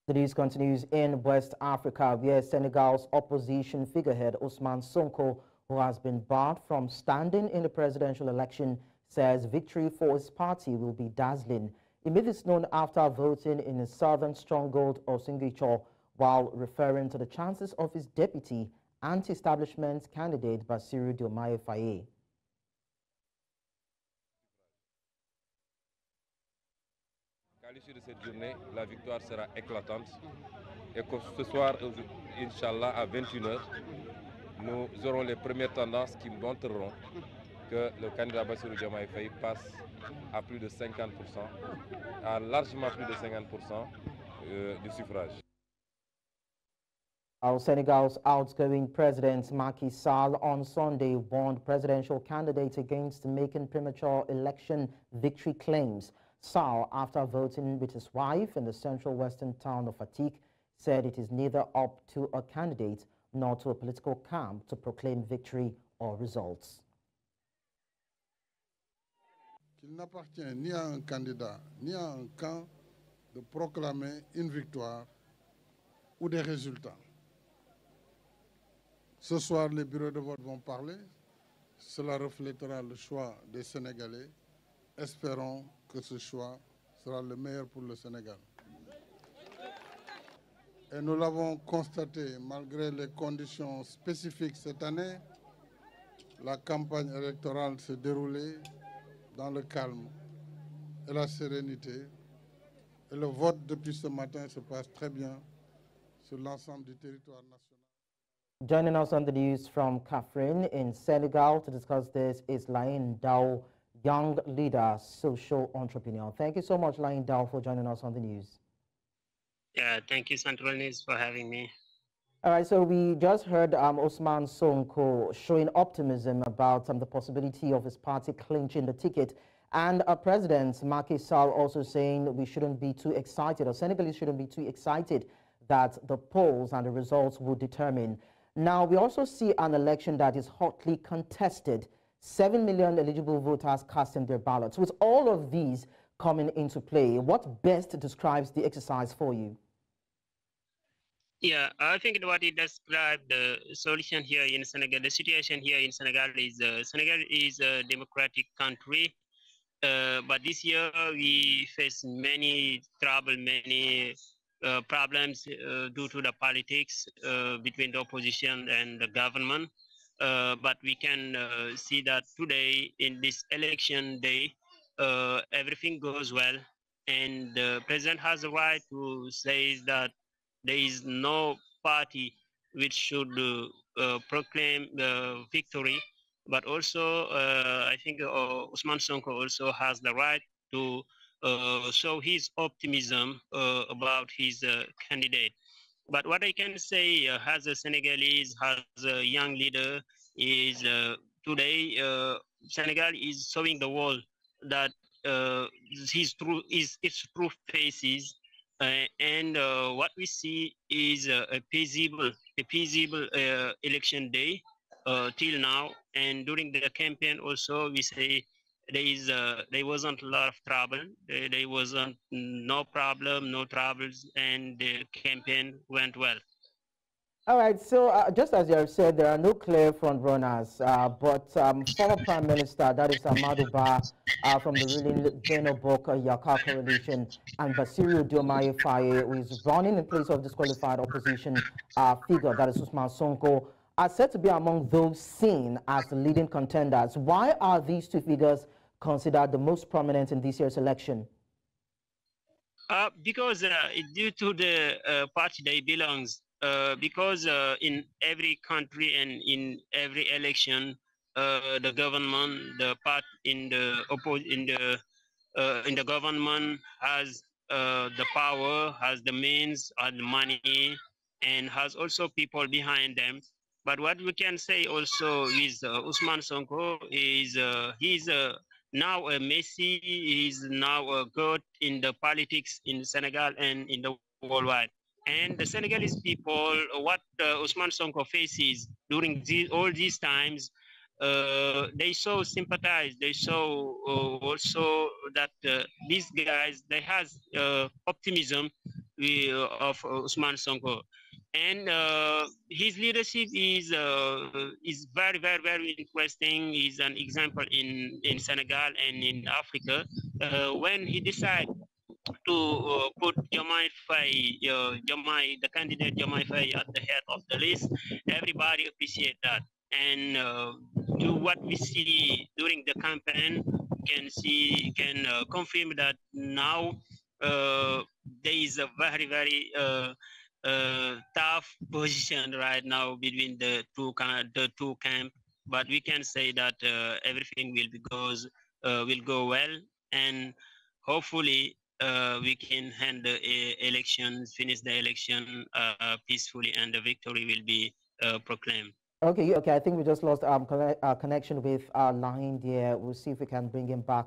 The news continues in West Africa, where Senegal's opposition figurehead Ousmane Sonko, who has been barred from standing in the presidential election, says victory for his party will be dazzling. He made this known after voting in the southern stronghold of Senegal, while referring to the chances of his deputy anti-establishment candidate Bassirou Diomaye Faye. À l'issue de cette journée, la victoire sera éclatante et que ce soir, Inch'Allah, à 21h, nous aurons les premières tendances qui montreront que le candidat Bassirou Diomaye Faye passe à plus de 50%, à largement plus de 50% du suffrage. Senegal's outgoing President Macky Sall on Sunday warned presidential candidates against making premature election victory claims. Sall, after voting with his wife in the central western town of Fatick, said it is neither up to a candidate nor to a political camp to proclaim victory or results. Il n'appartient ni à un candidat ni à un camp de proclamer une victoire ou des résultats. Ce soir, les bureaux de vote vont parler. Cela reflètera le choix des Sénégalais. Espérons que ce choix sera le meilleur pour le Sénégal. Et nous l'avons constaté, malgré les conditions spécifiques cette année, la campagne électorale s'est déroulée dans le calme et la sérénité. Et le vote depuis ce matin se passe très bien sur l'ensemble du territoire national. Joining us on the news from Kaffrine in Senegal to discuss this is Lahine Ndao, young leader, social entrepreneur. Thank you so much, Lahine Ndao, for joining us on the news. Yeah, thank you, Central News, for having me. All right, so we just heard Ousmane Sonko showing optimism about the possibility of his party clinching the ticket, and President Macky Sall also saying that we shouldn't be too excited, or Senegalese shouldn't be too excited that the polls and the results will determine. Now, we also see an election that is hotly contested. 7 million eligible voters casting their ballots. With all of these coming into play, what best describes the exercise for you? Yeah, I think what he described, the solution here in Senegal, the situation here in Senegal is a democratic country, but this year we face many trouble, many problems due to the politics between the opposition and the government. But we can see that today in this election day, everything goes well, and the president has the right to say that there is no party which should proclaim the victory. But also, I think Ousmane Sonko also has the right to show his optimism about his candidate. But what I can say as a Senegalese, as a young leader, is today Senegal is showing the world that its true faces, and what we see is a peaceable election day till now. And during the campaign also, we say there wasn't a lot of trouble. There wasn't no problem, no troubles, and the campaign went well. All right, so just as you have said, there are no clear front runners, but former Prime Minister, that is Amadou Ba from the ruling Benobok Yaka coalition, and Bassirou Diomaye Faye, who is running in place of disqualified opposition figure, that is Ousmane Sonko, are said to be among those seen as the leading contenders. Why are these two figures considered the most prominent in this year's election? Because due to the party they belongs, because in every country and in every election, the government, the part in the government has the power, has the means, has the money, and has also people behind them. But what we can say also with Ousmane Sonko is he's now a Messi, he's now a god in the politics in Senegal and in the worldwide. And the Senegalese people, what Ousmane Sonko faces during all these times, they so sympathize. They show also that these guys, they has optimism of Ousmane Sonko. And his leadership is very, very, very interesting. He's an example in Senegal and in Africa. When he decided to put the candidate Diomaye Faye at the head of the list, everybody appreciate that. And to what we see during the campaign, can confirm that now there is a very, very tough position right now between the two camps. But we can say that everything will go well, and hopefully we can hand the elections, finish the election peacefully, and the victory will be proclaimed. Okay, okay. I think we just lost connection with Lahine there. We'll see if we can bring him back.